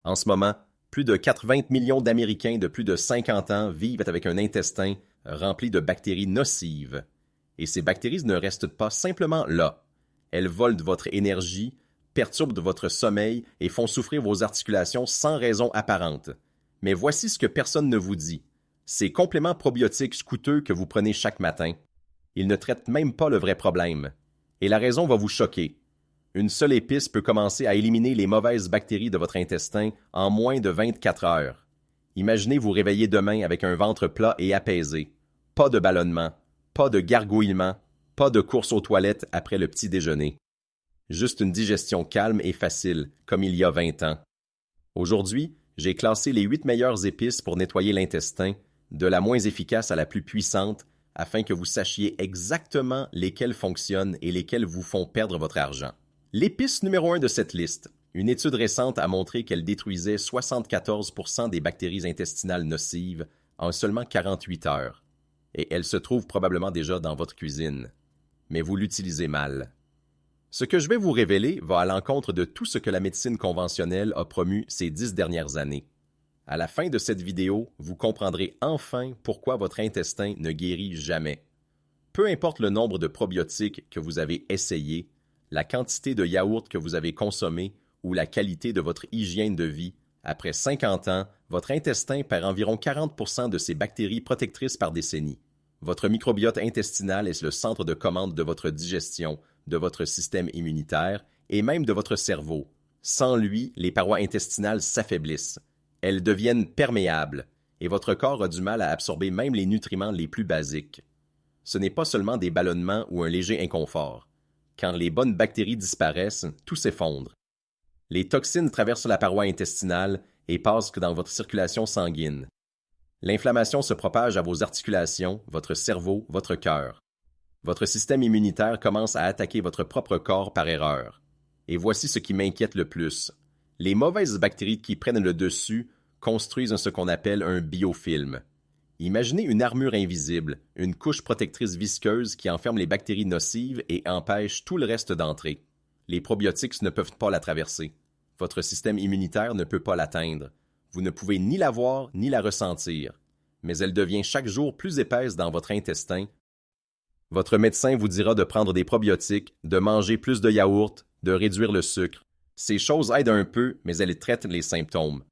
En ce moment, plus de 80 millions d'Américains de plus de 50 ans vivent avec un intestin rempli de bactéries nocives. Et ces bactéries ne restent pas simplement là. Elles volent de votre énergie, perturbent votre sommeil et font souffrir vos articulations sans raison apparente. Mais voici ce que personne ne vous dit. Ces compléments probiotiques coûteux que vous prenez chaque matin, ils ne traitent même pas le vrai problème. Et la raison va vous choquer. Une seule épice peut commencer à éliminer les mauvaises bactéries de votre intestin en moins de 24 heures. Imaginez vous réveiller demain avec un ventre plat et apaisé. Pas de ballonnement, pas de gargouillement, pas de course aux toilettes après le petit déjeuner. Juste une digestion calme et facile, comme il y a 20 ans. Aujourd'hui, j'ai classé les 8 meilleures épices pour nettoyer l'intestin, de la moins efficace à la plus puissante, afin que vous sachiez exactement lesquelles fonctionnent et lesquelles vous font perdre votre argent. L'épice numéro 1 de cette liste, une étude récente a montré qu'elle détruisait 74% des bactéries intestinales nocives en seulement 48 heures. Et elle se trouve probablement déjà dans votre cuisine. Mais vous l'utilisez mal. Ce que je vais vous révéler va à l'encontre de tout ce que la médecine conventionnelle a promu ces 10 dernières années. À la fin de cette vidéo, vous comprendrez enfin pourquoi votre intestin ne guérit jamais. Peu importe le nombre de probiotiques que vous avez essayés, la quantité de yaourt que vous avez consommé ou la qualité de votre hygiène de vie, après 50 ans, votre intestin perd environ 40% de ses bactéries protectrices par décennie. Votre microbiote intestinal est le centre de commande de votre digestion, de votre système immunitaire et même de votre cerveau. Sans lui, les parois intestinales s'affaiblissent. Elles deviennent perméables et votre corps a du mal à absorber même les nutriments les plus basiques. Ce n'est pas seulement des ballonnements ou un léger inconfort. Quand les bonnes bactéries disparaissent, tout s'effondre. Les toxines traversent la paroi intestinale et passent dans votre circulation sanguine. L'inflammation se propage à vos articulations, votre cerveau, votre cœur. Votre système immunitaire commence à attaquer votre propre corps par erreur. Et voici ce qui m'inquiète le plus. Les mauvaises bactéries qui prennent le dessus construisent ce qu'on appelle un biofilm. Imaginez une armure invisible, une couche protectrice visqueuse qui enferme les bactéries nocives et empêche tout le reste d'entrer. Les probiotiques ne peuvent pas la traverser. Votre système immunitaire ne peut pas l'atteindre. Vous ne pouvez ni la voir ni la ressentir. Mais elle devient chaque jour plus épaisse dans votre intestin. Votre médecin vous dira de prendre des probiotiques, de manger plus de yaourt, de réduire le sucre. Ces choses aident un peu, mais elles traitent les symptômes.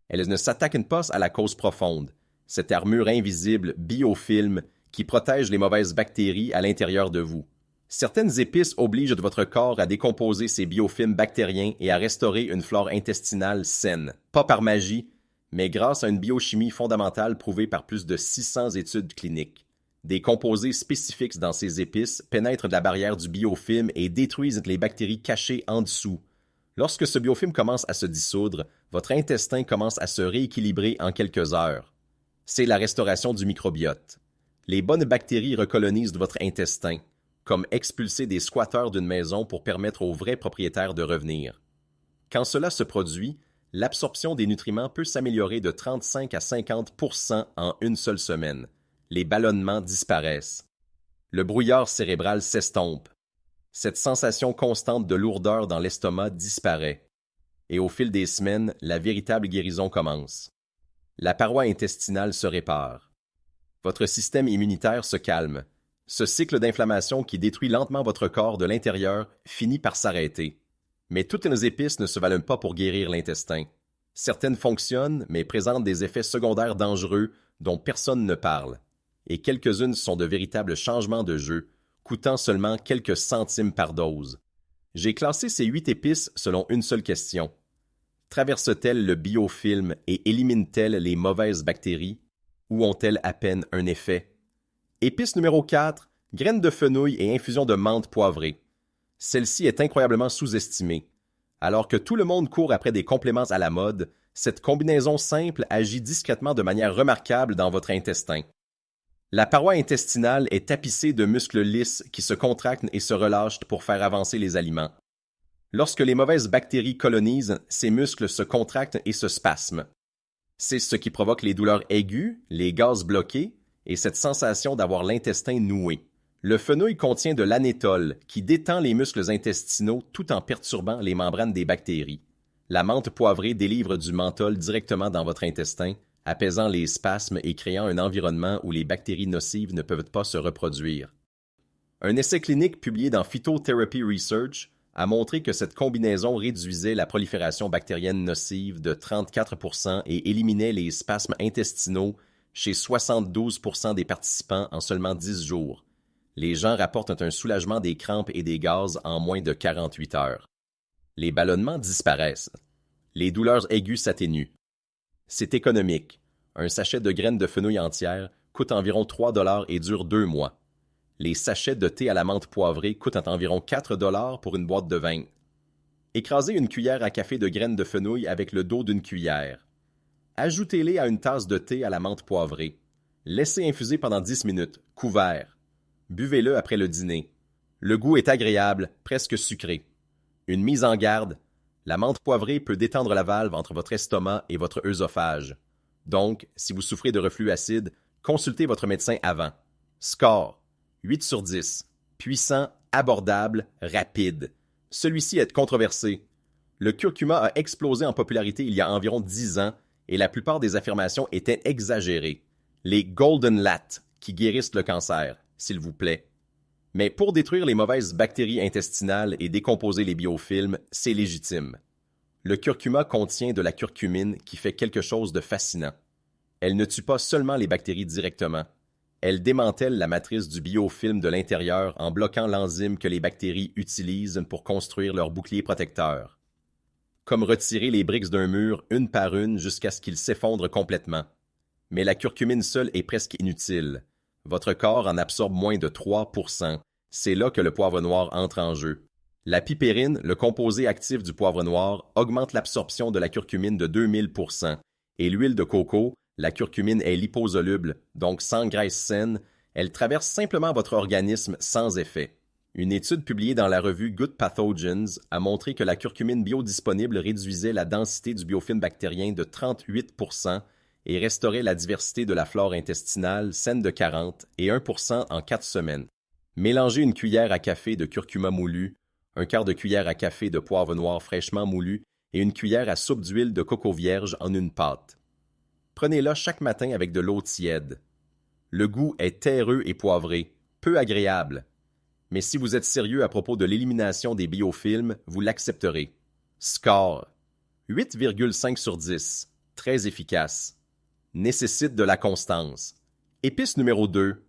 Elles ne s'attaquent pas à la cause profonde. Cette armure invisible, biofilm, qui protège les mauvaises bactéries à l'intérieur de vous. Certaines épices obligent votre corps à décomposer ces biofilms bactériens et à restaurer une flore intestinale saine. Pas par magie, mais grâce à une biochimie fondamentale prouvée par plus de 600 études cliniques. Des composés spécifiques dans ces épices pénètrent la barrière du biofilm et détruisent les bactéries cachées en dessous. Lorsque ce biofilm commence à se dissoudre, votre intestin commence à se rééquilibrer en quelques heures. C'est la restauration du microbiote. Les bonnes bactéries recolonisent votre intestin, comme expulser des squatteurs d'une maison pour permettre aux vrais propriétaires de revenir. Quand cela se produit, l'absorption des nutriments peut s'améliorer de 35 à 50% en une seule semaine. Les ballonnements disparaissent. Le brouillard cérébral s'estompe. Cette sensation constante de lourdeur dans l'estomac disparaît. Et au fil des semaines, la véritable guérison commence. La paroi intestinale se répare. Votre système immunitaire se calme. Ce cycle d'inflammation qui détruit lentement votre corps de l'intérieur finit par s'arrêter. Mais toutes les épices ne se valent pas pour guérir l'intestin. Certaines fonctionnent, mais présentent des effets secondaires dangereux dont personne ne parle. Et quelques-unes sont de véritables changements de jeu, coûtant seulement quelques centimes par dose. J'ai classé ces 8 épices selon une seule question. Traversent-elles le biofilm et éliminent-elles les mauvaises bactéries? Ou ont-elles à peine un effet? Épice numéro 4, graines de fenouil et infusion de menthe poivrée. Celle-ci est incroyablement sous-estimée. Alors que tout le monde court après des compléments à la mode, cette combinaison simple agit discrètement de manière remarquable dans votre intestin. La paroi intestinale est tapissée de muscles lisses qui se contractent et se relâchent pour faire avancer les aliments. Lorsque les mauvaises bactéries colonisent, ces muscles se contractent et se spasment. C'est ce qui provoque les douleurs aiguës, les gaz bloqués et cette sensation d'avoir l'intestin noué. Le fenouil contient de l'anétol qui détend les muscles intestinaux tout en perturbant les membranes des bactéries. La menthe poivrée délivre du menthol directement dans votre intestin, apaisant les spasmes et créant un environnement où les bactéries nocives ne peuvent pas se reproduire. Un essai clinique publié dans Phytotherapy Research a montré que cette combinaison réduisait la prolifération bactérienne nocive de 34% et éliminait les spasmes intestinaux chez 72% des participants en seulement 10 jours. Les gens rapportent un soulagement des crampes et des gaz en moins de 48 heures. Les ballonnements disparaissent. Les douleurs aiguës s'atténuent. C'est économique. Un sachet de graines de fenouil entières coûte environ 3 $ et dure 2 mois. Les sachets de thé à la menthe poivrée coûtent environ 4 $ pour une boîte de 20. Écrasez une cuillère à café de graines de fenouil avec le dos d'une cuillère. Ajoutez-les à une tasse de thé à la menthe poivrée. Laissez infuser pendant 10 minutes, couvert. Buvez-le après le dîner. Le goût est agréable, presque sucré. Une mise en garde, la menthe poivrée peut détendre la valve entre votre estomac et votre œsophage. Donc, si vous souffrez de reflux acide, consultez votre médecin avant. Score 8 sur 10. Puissant, abordable, rapide. Celui-ci est controversé. Le curcuma a explosé en popularité il y a environ 10 ans et la plupart des affirmations étaient exagérées. Les Golden Lat qui guérissent le cancer, s'il vous plaît. Mais pour détruire les mauvaises bactéries intestinales et décomposer les biofilms, c'est légitime. Le curcuma contient de la curcumine qui fait quelque chose de fascinant. Elle ne tue pas seulement les bactéries directement. Elle démantèle la matrice du biofilm de l'intérieur en bloquant l'enzyme que les bactéries utilisent pour construire leur bouclier protecteur. Comme retirer les briques d'un mur une par une jusqu'à ce qu'ils s'effondrent complètement. Mais la curcumine seule est presque inutile. Votre corps en absorbe moins de 3%. C'est là que le poivre noir entre en jeu. La pipérine, le composé actif du poivre noir, augmente l'absorption de la curcumine de 2000%. Et l'huile de coco, la curcumine est liposoluble, donc sans graisse saine, elle traverse simplement votre organisme sans effet. Une étude publiée dans la revue Good Pathogens a montré que la curcumine biodisponible réduisait la densité du biofilm bactérien de 38% et restaurait la diversité de la flore intestinale saine de 40 et 1% en 4 semaines. Mélangez une cuillère à café de curcuma moulu, un quart de cuillère à café de poivre noir fraîchement moulu et une cuillère à soupe d'huile de coco vierge en une pâte. Prenez-la chaque matin avec de l'eau tiède. Le goût est terreux et poivré, peu agréable. Mais si vous êtes sérieux à propos de l'élimination des biofilms, vous l'accepterez. Score 8,5 sur 10. Très efficace. Nécessite de la constance. Épice numéro 2.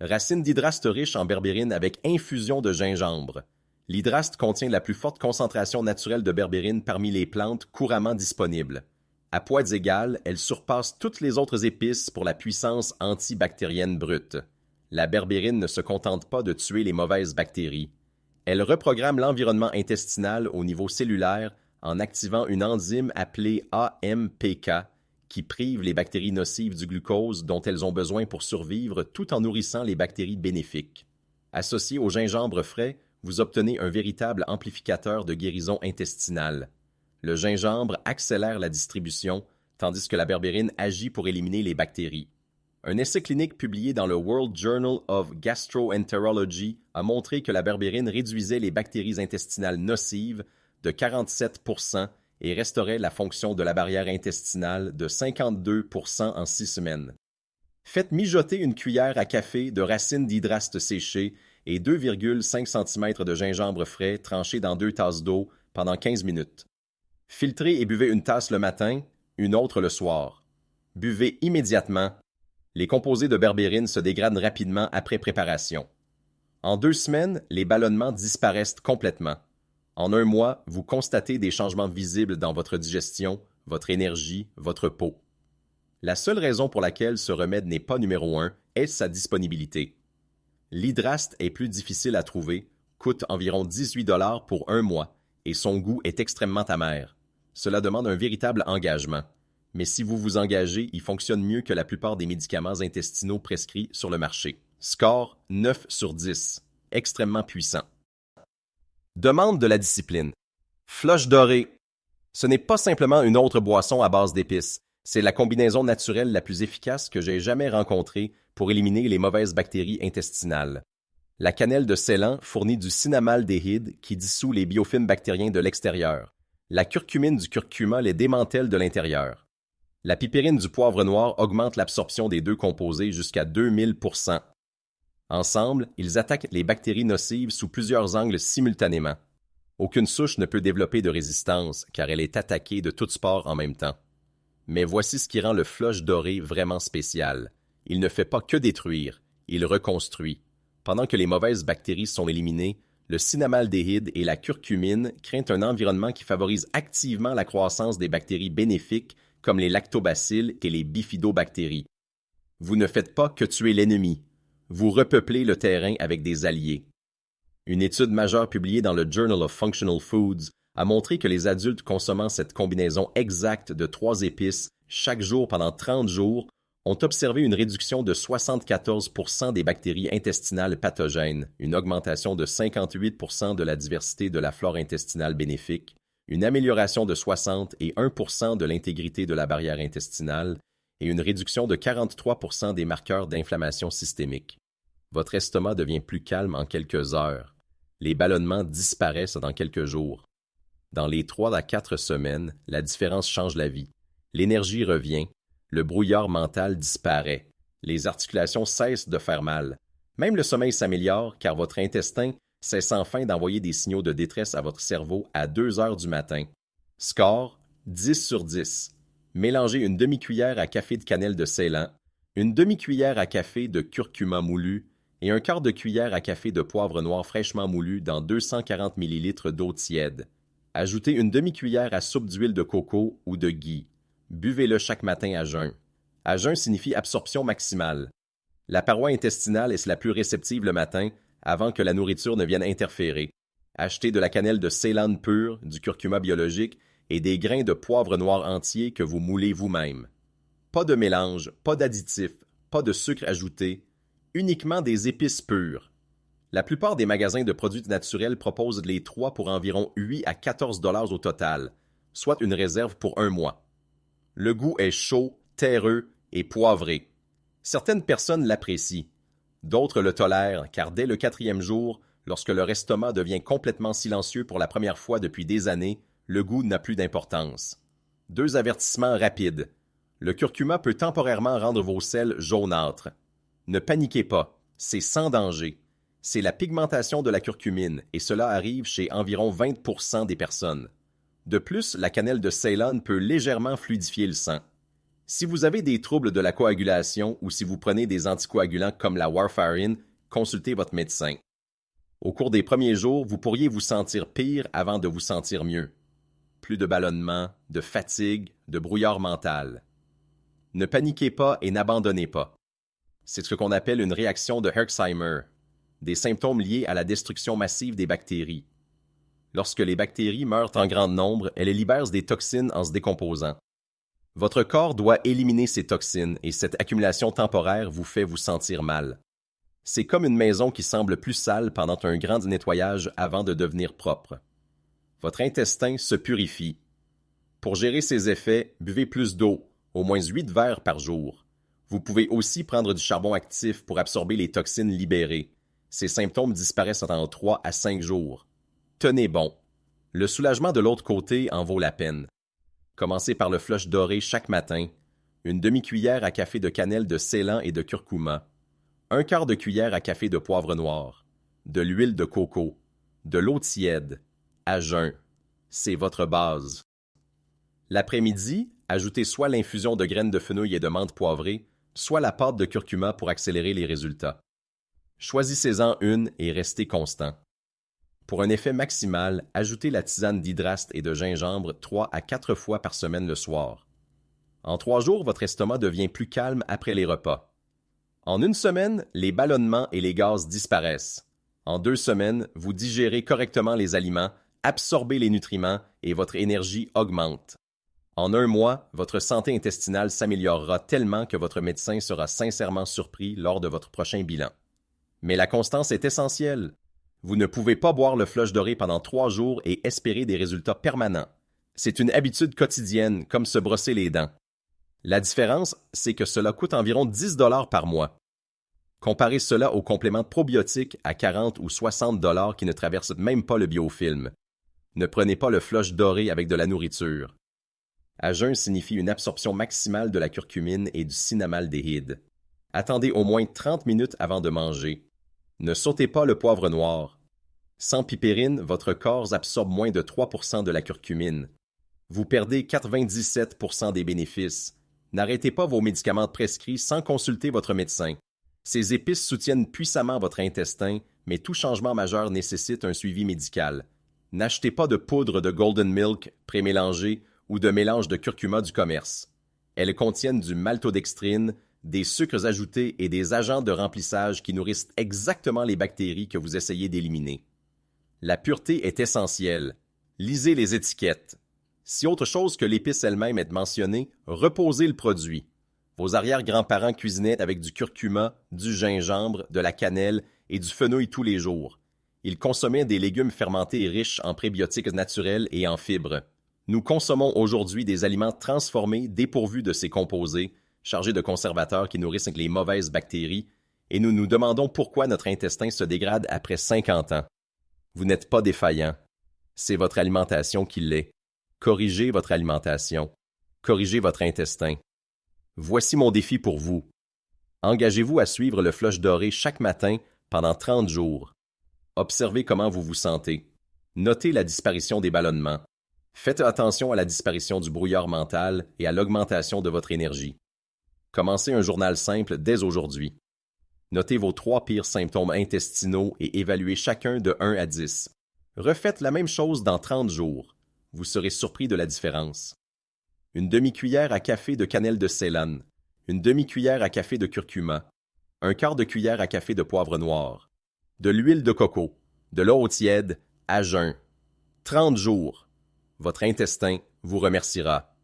Racine d'hydraste riche en berbérine avec infusion de gingembre. L'hydraste contient la plus forte concentration naturelle de berbérine parmi les plantes couramment disponibles. À poids égal, elle surpasse toutes les autres épices pour la puissance antibactérienne brute. La berbérine ne se contente pas de tuer les mauvaises bactéries. Elle reprogramme l'environnement intestinal au niveau cellulaire en activant une enzyme appelée AMPK qui prive les bactéries nocives du glucose dont elles ont besoin pour survivre tout en nourrissant les bactéries bénéfiques. Associé au gingembre frais, vous obtenez un véritable amplificateur de guérison intestinale. Le gingembre accélère la distribution, tandis que la berbérine agit pour éliminer les bactéries. Un essai clinique publié dans le World Journal of Gastroenterology a montré que la berbérine réduisait les bactéries intestinales nocives de 47% et restaurait la fonction de la barrière intestinale de 52% en 6 semaines. Faites mijoter une cuillère à café de racines d'hydraste séchées et 2,5 cm de gingembre frais tranché dans 2 tasses d'eau pendant 15 minutes. Filtrez et buvez une tasse le matin, une autre le soir. Buvez immédiatement. Les composés de berbérine se dégradent rapidement après préparation. En 2 semaines, les ballonnements disparaissent complètement. En 1 mois, vous constatez des changements visibles dans votre digestion, votre énergie, votre peau. La seule raison pour laquelle ce remède n'est pas numéro 1 est sa disponibilité. L'hydraste est plus difficile à trouver, coûte environ 18 $ pour 1 mois et son goût est extrêmement amer. Cela demande un véritable engagement. Mais si vous vous engagez, il fonctionne mieux que la plupart des médicaments intestinaux prescrits sur le marché. Score 9 sur 10. Extrêmement puissant. Demande de la discipline. Floche dorée. Ce n'est pas simplement une autre boisson à base d'épices. C'est la combinaison naturelle la plus efficace que j'ai jamais rencontrée pour éliminer les mauvaises bactéries intestinales. La cannelle de Ceylan fournit du cinnamaldéhyde qui dissout les biofilms bactériens de l'extérieur. La curcumine du curcuma les démantèle de l'intérieur. La pipérine du poivre noir augmente l'absorption des deux composés jusqu'à 2000%. Ensemble, ils attaquent les bactéries nocives sous plusieurs angles simultanément. Aucune souche ne peut développer de résistance, car elle est attaquée de toutes parts en même temps. Mais voici ce qui rend le flush doré vraiment spécial. Il ne fait pas que détruire, il reconstruit. Pendant que les mauvaises bactéries sont éliminées, le cinnamaldéhyde et la curcumine créent un environnement qui favorise activement la croissance des bactéries bénéfiques comme les lactobacilles et les bifidobactéries. Vous ne faites pas que tuer l'ennemi, vous repeuplez le terrain avec des alliés. Une étude majeure publiée dans le Journal of Functional Foods a montré que les adultes consommant cette combinaison exacte de 3 épices chaque jour pendant 30 jours ont observé une réduction de 74% des bactéries intestinales pathogènes, une augmentation de 58% de la diversité de la flore intestinale bénéfique, une amélioration de 60 et 1% de l'intégrité de la barrière intestinale et une réduction de 43% des marqueurs d'inflammation systémique. Votre estomac devient plus calme en quelques heures. Les ballonnements disparaissent dans quelques jours. Dans les 3 à 4 semaines, la différence change la vie. L'énergie revient, le brouillard mental disparaît, les articulations cessent de faire mal. Même le sommeil s'améliore car votre intestin cesse enfin d'envoyer des signaux de détresse à votre cerveau à 2 heures du matin. Score 10 sur 10. Mélangez une demi-cuillère à café de cannelle de Ceylan, une demi-cuillère à café de curcuma moulu et un quart de cuillère à café de poivre noir fraîchement moulu dans 240 ml d'eau tiède. Ajoutez une demi-cuillère à soupe d'huile de coco ou de ghee. Buvez-le chaque matin à jeun. À jeun signifie absorption maximale. La paroi intestinale est la plus réceptive le matin, avant que la nourriture ne vienne interférer. Achetez de la cannelle de Ceylan pure, du curcuma biologique et des grains de poivre noir entier que vous moulez vous-même. Pas de mélange, pas d'additifs, pas de sucre ajouté, uniquement des épices pures. La plupart des magasins de produits naturels proposent les 3 pour environ 8 à 14 $ au total, soit une réserve pour 1 mois. Le goût est chaud, terreux et poivré. Certaines personnes l'apprécient. D'autres le tolèrent car dès le 4e jour, lorsque leur estomac devient complètement silencieux pour la première fois depuis des années, le goût n'a plus d'importance. 2 avertissements rapides. Le curcuma peut temporairement rendre vos selles jaunâtres. Ne paniquez pas, c'est sans danger. C'est la pigmentation de la curcumine et cela arrive chez environ 20% des personnes. De plus, la cannelle de Ceylan peut légèrement fluidifier le sang. Si vous avez des troubles de la coagulation ou si vous prenez des anticoagulants comme la warfarine, consultez votre médecin. Au cours des premiers jours, vous pourriez vous sentir pire avant de vous sentir mieux. Plus de ballonnement, de fatigue, de brouillard mental. Ne paniquez pas et n'abandonnez pas. C'est ce qu'on appelle une réaction de Herxheimer, des symptômes liés à la destruction massive des bactéries. Lorsque les bactéries meurent en grand nombre, elles libèrent des toxines en se décomposant. Votre corps doit éliminer ces toxines et cette accumulation temporaire vous fait vous sentir mal. C'est comme une maison qui semble plus sale pendant un grand nettoyage avant de devenir propre. Votre intestin se purifie. Pour gérer ces effets, buvez plus d'eau, au moins 8 verres par jour. Vous pouvez aussi prendre du charbon actif pour absorber les toxines libérées. Ces symptômes disparaissent en 3 à 5 jours. Tenez bon. Le soulagement de l'autre côté en vaut la peine. Commencez par le flush doré chaque matin, une demi-cuillère à café de cannelle de Ceylan et de curcuma, un quart de cuillère à café de poivre noir, de l'huile de coco, de l'eau tiède, à jeun. C'est votre base. L'après-midi, ajoutez soit l'infusion de graines de fenouil et de menthe poivrée, soit la pâte de curcuma pour accélérer les résultats. Choisissez-en une et restez constant. Pour un effet maximal, ajoutez la tisane d'hydraste et de gingembre 3 à 4 fois par semaine le soir. En 3 jours, votre estomac devient plus calme après les repas. En 1 semaine, les ballonnements et les gaz disparaissent. En 2 semaines, vous digérez correctement les aliments, absorbez les nutriments et votre énergie augmente. En 1 mois, votre santé intestinale s'améliorera tellement que votre médecin sera sincèrement surpris lors de votre prochain bilan. Mais la constance est essentielle. Vous ne pouvez pas boire le flush doré pendant 3 jours et espérer des résultats permanents. C'est une habitude quotidienne, comme se brosser les dents. La différence, c'est que cela coûte environ 10 $ par mois. Comparez cela aux compléments probiotiques à 40 ou 60 $ qui ne traversent même pas le biofilm. Ne prenez pas le flush doré avec de la nourriture. À jeun signifie une absorption maximale de la curcumine et du cinnamaldéhyde. Attendez au moins 30 minutes avant de manger. Ne sautez pas le poivre noir. Sans pipérine, votre corps absorbe moins de 3% de la curcumine. Vous perdez 97% des bénéfices. N'arrêtez pas vos médicaments prescrits sans consulter votre médecin. Ces épices soutiennent puissamment votre intestin, mais tout changement majeur nécessite un suivi médical. N'achetez pas de poudre de Golden Milk prémélangée ou de mélange de curcuma du commerce. Elles contiennent du maltodextrine, des sucres ajoutés et des agents de remplissage qui nourrissent exactement les bactéries que vous essayez d'éliminer. La pureté est essentielle. Lisez les étiquettes. Si autre chose que l'épice elle-même est mentionnée, reposez le produit. Vos arrière-grands-parents cuisinaient avec du curcuma, du gingembre, de la cannelle et du fenouil tous les jours. Ils consommaient des légumes fermentés riches en prébiotiques naturels et en fibres. Nous consommons aujourd'hui des aliments transformés dépourvus de ces composés, chargés de conservateurs qui nourrissent les mauvaises bactéries, et nous nous demandons pourquoi notre intestin se dégrade après 50 ans. Vous n'êtes pas défaillant. C'est votre alimentation qui l'est. Corrigez votre alimentation. Corrigez votre intestin. Voici mon défi pour vous. Engagez-vous à suivre le flush doré chaque matin pendant 30 jours. Observez comment vous vous sentez. Notez la disparition des ballonnements. Faites attention à la disparition du brouillard mental et à l'augmentation de votre énergie. Commencez un journal simple dès aujourd'hui. Notez vos 3 pires symptômes intestinaux et évaluez chacun de 1 à 10. Refaites la même chose dans 30 jours. Vous serez surpris de la différence. Une demi-cuillère à café de cannelle de Ceylan, une demi-cuillère à café de curcuma, un quart de cuillère à café de poivre noir, de l'huile de coco, de l'eau tiède, à jeun. 30 jours. Votre intestin vous remerciera.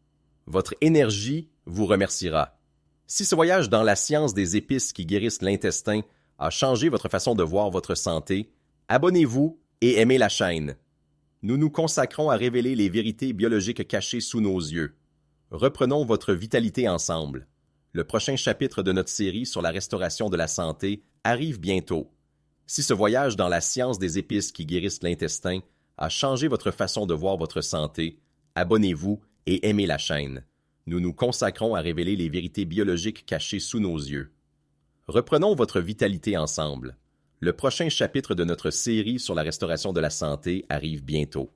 Votre énergie vous remerciera. Si ce voyage dans la science des épices qui guérissent l'intestin a changé votre façon de voir votre santé, abonnez-vous et aimez la chaîne. Nous nous consacrons à révéler les vérités biologiques cachées sous nos yeux. Reprenons votre vitalité ensemble. Le prochain chapitre de notre série sur la restauration de la santé arrive bientôt. Si ce voyage dans la science des épices qui guérissent l'intestin a changé votre façon de voir votre santé, abonnez-vous et aimez la chaîne. Nous nous consacrons à révéler les vérités biologiques cachées sous nos yeux. Reprenons votre vitalité ensemble. Le prochain chapitre de notre série sur la restauration de la santé arrive bientôt.